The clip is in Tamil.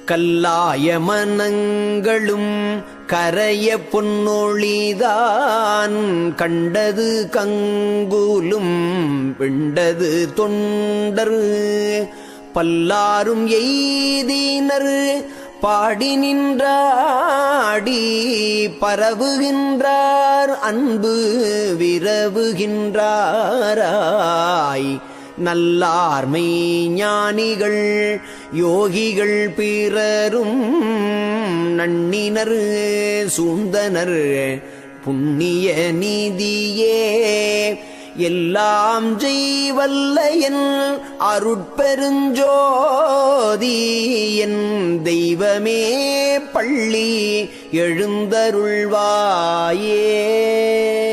கல்லாய மனங்களும் கரைய பொன்னொழிதான் கண்டது கங்குலும் விண்டது தொண்டர் பல்லாரும் எய்தினர் பாடி நின்றாடி பரவுகின்றார் அன்பு விரவுகின்றாராய் நல்லார்மை ஞானிகள் யோகிகள் பிறரும் நன்னினர் சூழ்ந்தனர் புண்ணிய நீதியே எல்லாம் செய்வல்ல என் அருட்பெருஞ்சோதி என் தெய்வமே பள்ளி எழுந்தருள்வாயே.